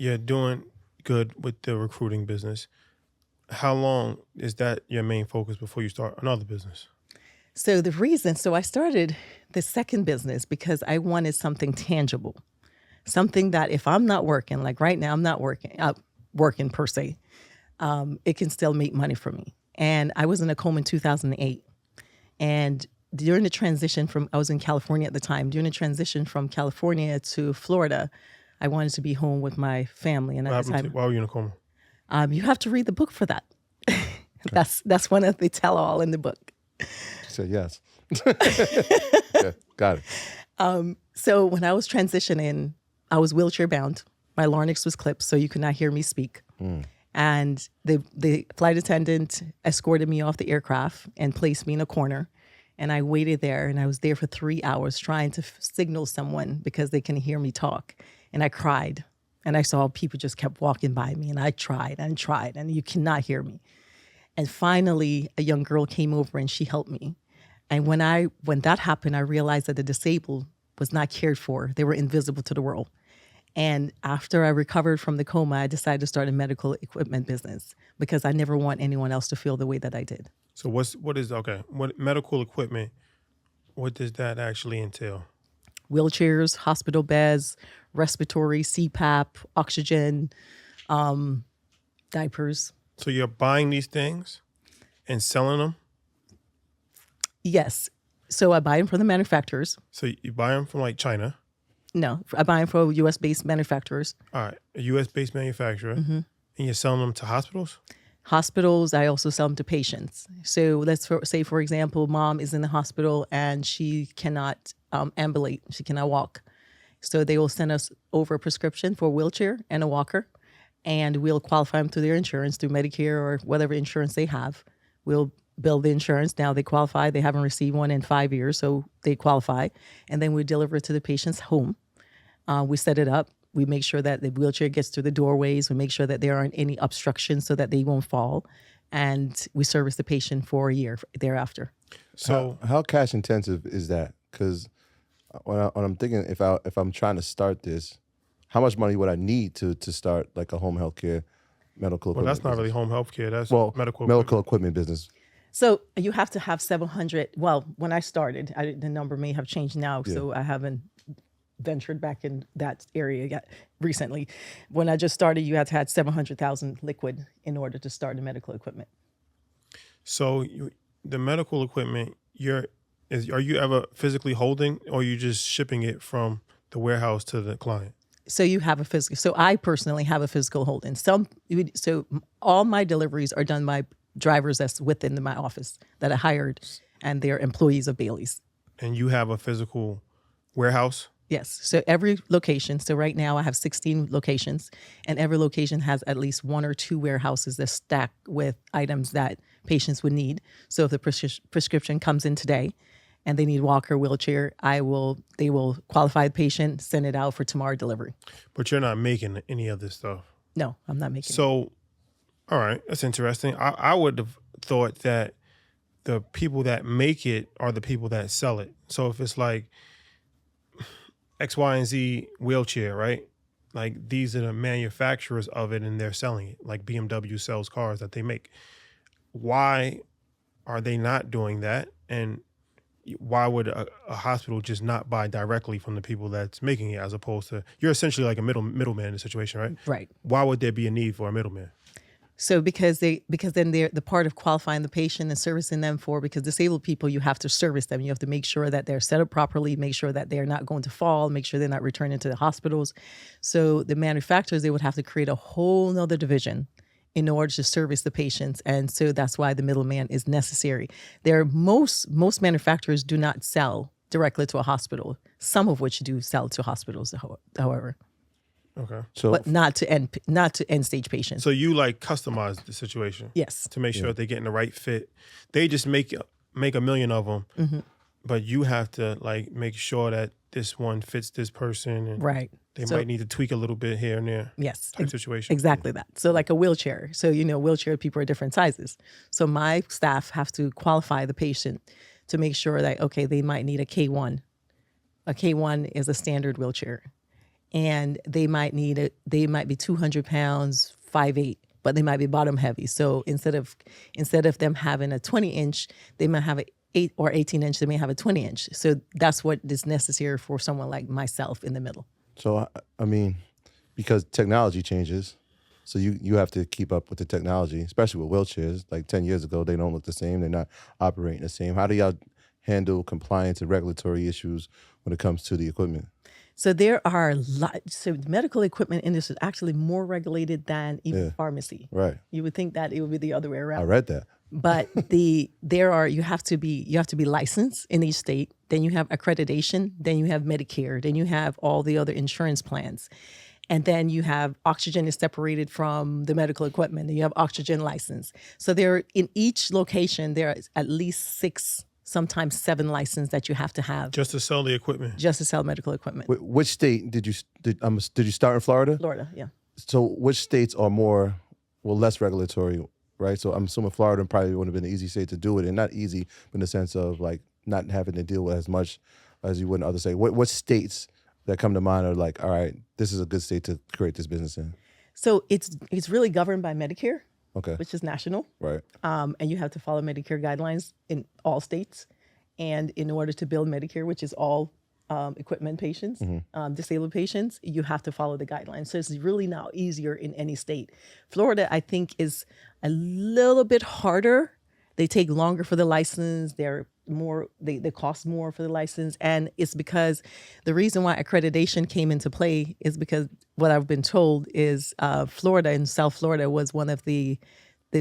you're doing good with the recruiting business. How long is that your main focus before you start another business? So I started the second business because I wanted something tangible, something that if I'm not working, like right now, I'm not working per se, it can still make money for me. And I was in a coma in 2008. And during the transition I was in California at the time, during the transition from California to Florida, I wanted to be home with my family. And at the time, Why were you in a coma? you have to read the book for that. That's one of the tell-all in the book. She said yes. Yeah, got it. So when I was transitioning, I was wheelchair bound. My larynx was clipped, so you could not hear me speak. And the flight attendant escorted me off the aircraft and placed me in a corner. And I waited there, and I was there for 3 hours trying to signal someone because they can hear me talk. And I cried. And I saw people just kept walking by me, and I tried and tried, and you cannot hear me. And finally, a young girl came over and she helped me. And when that happened, I realized that the disabled was not cared for. They were invisible to the world. And after I recovered from the coma, I decided to start a medical equipment business because I never want anyone else to feel the way that I did. So what medical equipment, what does that actually entail? Wheelchairs, hospital beds, respiratory, CPAP, oxygen, diapers. So you're buying these things and selling them? Yes. So I buy them from the manufacturers. So you buy them from like China? No, I buy them from U.S.-based manufacturers. All right, a U.S.-based manufacturer, and you're selling them to hospitals? Hospitals, I also sell them to patients. So say, for example, mom is in the hospital and she cannot ambulate. She cannot walk. So they will send us over a prescription for a wheelchair and a walker, and we'll qualify them through their insurance, through Medicare or whatever insurance they have. We'll bill the insurance. Now they qualify. They haven't received one in 5 years, so they qualify. And then we deliver it to the patient's home. We set it up. We make sure that the wheelchair gets through the doorways. We make sure that there aren't any obstructions so that they won't fall. And we service the patient for a year thereafter. So How cash intensive is that? Because when I'm thinking, if I'm trying to start this, how much money would I need to start like a home healthcare medical well, equipment that's not really business? home health care. That's Well, medical equipment business. So you have to have 700. Well, when I started, the number may have changed now, so I haven't ventured back in that area yet recently. When I just started, you had to have 700,000 liquid in order to start the medical equipment. So the medical equipment, are you ever physically holding, or are you just shipping it from the warehouse to the client? So you have a physical. So I personally have a physical holding. So all my deliveries are done by drivers that's within my office that I hired, and they're employees of Bailey's. And you have a physical warehouse? Yes. So every location. So right now I have 16 locations, and every location has at least one or two warehouses that stack with items that patients would need. So if the prescription comes in today and they need walker, wheelchair, they will qualify the patient, send it out for tomorrow delivery. But you're not making any of this stuff. No, I'm not making it. So, all right, that's interesting. I would have thought that the people that make it are the people that sell it. So if it's like X, Y, and Z wheelchair, right? Like these are the manufacturers of it and they're selling it. Like BMW sells cars that they make. Why are they not doing that? And why would a hospital just not buy directly from the people that's making it, as opposed to, you're essentially like a middleman in the situation, right? Right. Why would there be a need for a middleman? So because then they're the part of qualifying the patient and servicing them because disabled people, you have to service them. You have to make sure that they're set up properly, make sure that they're not going to fall, make sure they're not returning to the hospitals. So the manufacturers, they would have to create a whole nother division in order to service the patients. And so that's why the middleman is necessary. Most manufacturers do not sell directly to a hospital, some of which do sell to hospitals, however. Okay. So, But not to end stage patients. So you like customize the situation? Yes. To make sure that they're getting the right fit. They just make a million of them, but you have to like make sure that this one fits this person, and Right. they might need to tweak a little bit here and there. Yes. Type situation. Exactly that. So like a wheelchair. So, wheelchair people are different sizes. So my staff have to qualify the patient to make sure that, okay, they might need a K1. A K1 is a standard wheelchair. and they might be 200 pounds, 5'8", but they might be bottom heavy. So instead of them having a 20-inch, they might have a 8 or 18-inch, they may have a 20-inch. So that's what is necessary for someone like myself in the middle. So, I mean, because technology changes, so you have to keep up with the technology, especially with wheelchairs. Like 10 years ago, they don't look the same. They're not operating the same. How do y'all handle compliance and regulatory issues when it comes to the equipment? So there are so the medical equipment industry is actually more regulated than even pharmacy. Right. You would think that it would be the other way around. I read that. But you have to be licensed in each state. Then you have accreditation. Then you have Medicare. Then you have all the other insurance plans. And then you have oxygen is separated from the medical equipment. And you have oxygen license. So in each location, there is at least 6, sometimes 7 licenses that you have to have. Just to sell the equipment. Just to sell medical equipment. Which state did you start in Florida? Florida, yeah. So which states are less regulatory, right? So I'm assuming Florida probably would have been an easy state to do it, and not easy in the sense of like not having to deal with as much as you would in other states. What states that come to mind are like, all right, this is a good state to create this business in? So it's really governed by Medicare, okay, which is national. Right. And you have to follow Medicare guidelines in all states. And in order to build Medicare, which is all equipment patients, disabled patients, you have to follow the guidelines. So it's really now easier in any state. Florida, I think, is a little bit harder. They take longer for the license. They cost more for the license. And it's because the reason why accreditation came into play is because what I've been told is Florida and South Florida was one of the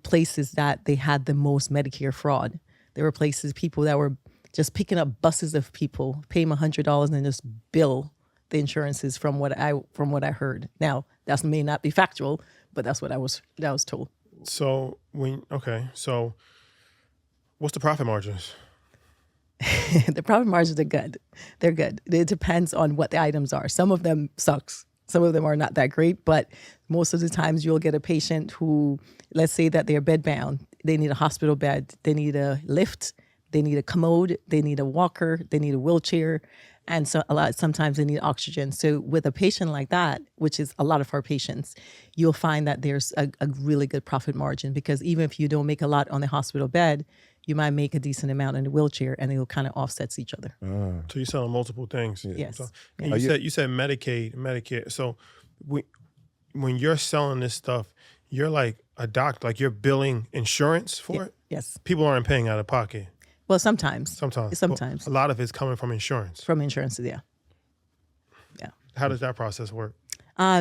places that they had the most Medicare fraud. There were places, people that were just picking up buses of people, pay them $100 and then just bill the insurances from what I heard. Now, that may not be factual, but that's what I was told. So what's the profit margins? The profit margins are good. They're good. It depends on what the items are. Some of them sucks. Some of them are not that great, but most of the times you'll get a patient who, let's say that they're bedbound. They need a hospital bed. They need a lift. They need a commode. They need a walker. They need a wheelchair. And so sometimes they need oxygen. So with a patient like that, which is a lot of our patients, you'll find that there's a really good profit margin, because even if you don't make a lot on the hospital bed, you might make a decent amount in the wheelchair, and it'll kind of offsets each other. So you're selling multiple things. Yes. So, and you said Medicaid, Medicare. So when you're selling this stuff, you're like a doctor, like you're billing insurance for it? Yes. People aren't paying out of pocket. Well, sometimes. Sometimes. Well, a lot of it's coming from insurance. From insurance, yeah. How does that process work?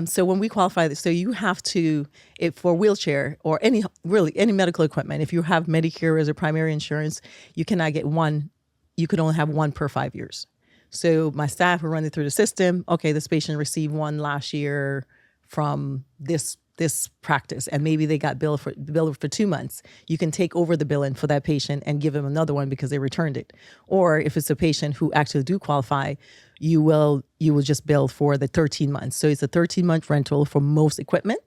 So when we qualify, so you have to, for a wheelchair or any medical equipment, if you have Medicare as a primary insurance, you cannot get one. You could only have one per 5 years. So my staff are running through the system. Okay, this patient received one last year from this practice, and maybe they got billed for 2 months. You can take over the billing for that patient and give them another one because they returned it. Or if it's a patient who actually do qualify, you will just bill for the 13 months. So it's a 13-month rental for most equipment.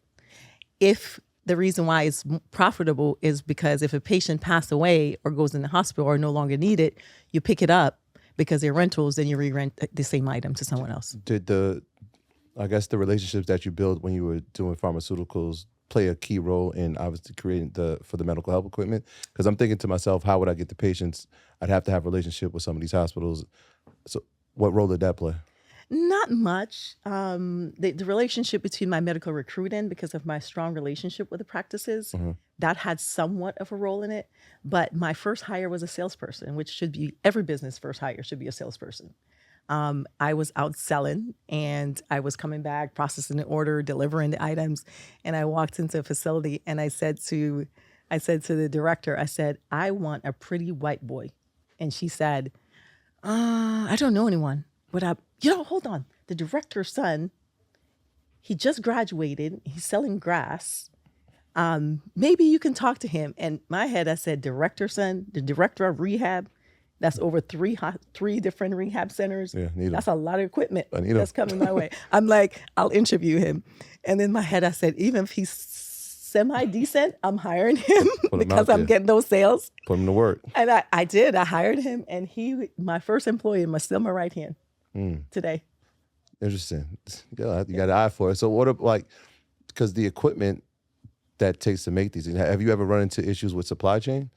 If the reason why it's profitable is because if a patient passed away or goes in the hospital or no longer need it, you pick it up because they're rentals, then you re-rent the same item to someone else. Did the relationships that you built when you were doing pharmaceuticals play a key role in obviously creating for the medical help equipment? Because I'm thinking to myself, how would I get the patients? I'd have to have a relationship with some of these hospitals. So what role did that play? Not much. The relationship between my medical recruiting, because of my strong relationship with the practices, that had somewhat of a role in it. But my first hire was a salesperson, which should be every business first hire should be a salesperson. I was out selling, and I was coming back, processing the order, delivering the items, and I walked into a facility, and I said to the director, I said, I want a pretty white boy. And she said, I don't know anyone. Hold on. The director's son, he just graduated. He's selling grass. Maybe you can talk to him. And in my head, I said, director's son, the director of rehab. That's over three different rehab centers. Yeah, that's a lot of equipment that's coming my way. I'm like, I'll interview him. And in my head, I said, even if he's semi-decent, I'm hiring him because I'm getting those sales. Put him to work. And I did. I hired him, and my first employee, still my right hand today. Interesting. Yeah, you got an eye for it. So what, like, because the equipment that takes to make these, have you ever run into issues with supply chain?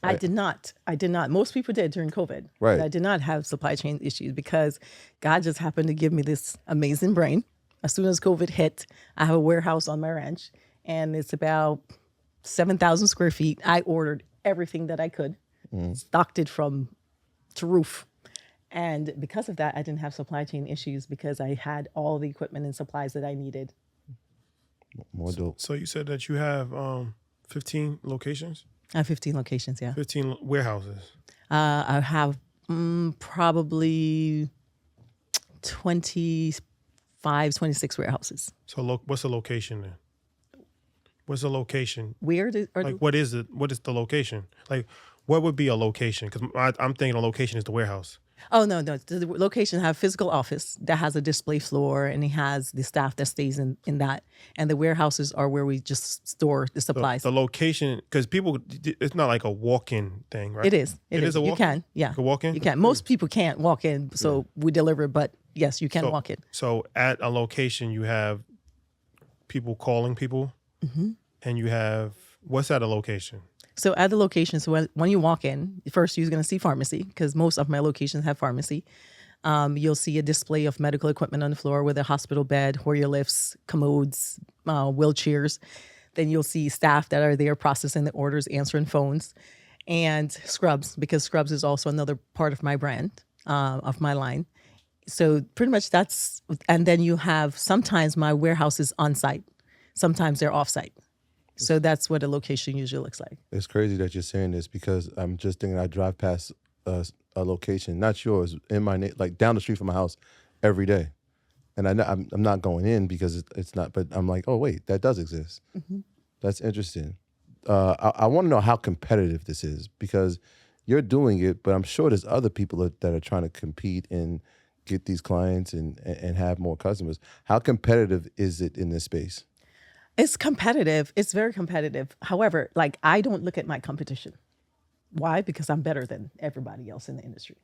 I did not. I did not. Most people did during COVID. Right. But I did not have supply chain issues because God just happened to give me this amazing brain. As soon as COVID hit, I have a warehouse on my ranch, and it's about 7,000 square feet. I ordered everything that I could, stocked it from to roof. And because of that, I didn't have supply chain issues because I had all the equipment and supplies that I needed. More dope. So you said that you have 15 locations, I have 15 locations, yeah. 15 warehouses. I have probably 25, 26 warehouses. So what's the location then? What's the location? Where Like, what is it? What is the location? Like, what would be a location? Because I'm thinking a location is the warehouse. Oh, no. The location have physical office that has a display floor, and it has the staff that stays in that. And the warehouses are where we just store the supplies. The location, because people, it's not like a walk-in thing, right? It is. It is. a You walk-in? can. Yeah. You can walk in? You can. Most people can't walk in, so we deliver. But yes, you can walk in. So at a location, you have people calling people, and you have, what's at a location? So at the location, so when you walk in, first you're going to see pharmacy because most of my locations have pharmacy. You'll see a display of medical equipment on the floor with a hospital bed, Hoyer lifts, commodes, wheelchairs. Then you'll see staff that are there processing the orders, answering phones, and scrubs, because scrubs is also another part of my brand, of my line. So pretty much that's, and then you have, sometimes my warehouse is on site. Sometimes they're off site. So that's what a location usually looks like. It's crazy that you're saying this because I'm just thinking I drive past a location, not yours, in my like down the street from my house every day, and I'm not going in because it's not. But I'm like, oh wait, that does exist. That's interesting. I want to know how competitive this is because you're doing it, but I'm sure there's other people that are trying to compete and get these clients and have more customers. How competitive is it in this space? It's competitive. It's very competitive. However, like, I don't look at my competition. Why? Because I'm better than everybody else in the industry.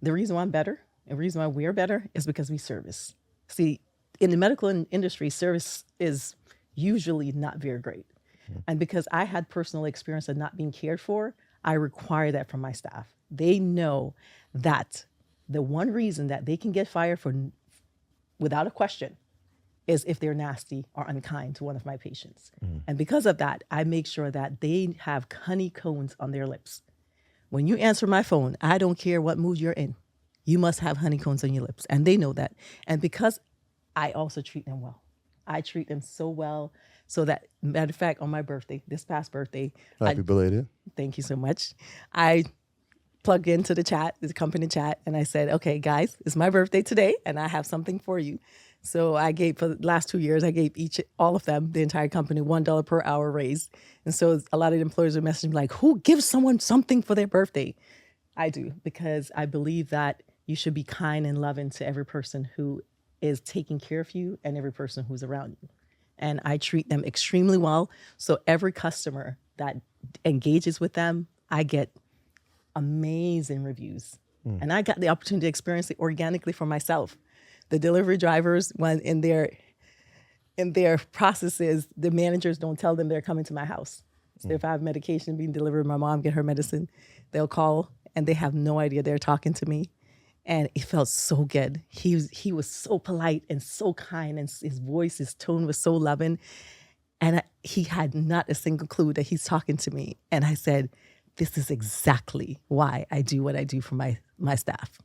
The reason why I'm better, and the reason why we're better, is because we service. See, in the medical industry, service is usually not very great. And because I had personal experience of not being cared for, I require that from my staff. They know that the one reason that they can get fired for, without a question, is if they're nasty or unkind to one of my patients. And because of that, I make sure that they have honeycombs on their lips. When you answer my phone, I don't care what mood you're in. You must have honeycombs on your lips. And they know that. And because I also treat them well. I treat them so well. So that, matter of fact, on my birthday, this past birthday. Happy belated. Thank you so much. I plugged into the chat, the company chat, and I said, okay, guys, it's my birthday today, and I have something for you. So I gave, for the last 2 years, I gave all of them, the entire company, $1 per hour raise. And so a lot of the employers would message me like, who gives someone something for their birthday? I do, because I believe that you should be kind and loving to every person who is taking care of you and every person who's around you. And I treat them extremely well. So every customer that engages with them, I get amazing reviews. And I got the opportunity to experience it organically for myself. The delivery drivers, when in their processes, the managers don't tell them they're coming to my house. So if I have medication being delivered, my mom get her medicine, they'll call and they have no idea they're talking to me. And it felt so good. He was so polite and so kind, and his voice, his tone was so loving. And he had not a single clue that he's talking to me. And I said, this is exactly why I do what I do for my staff.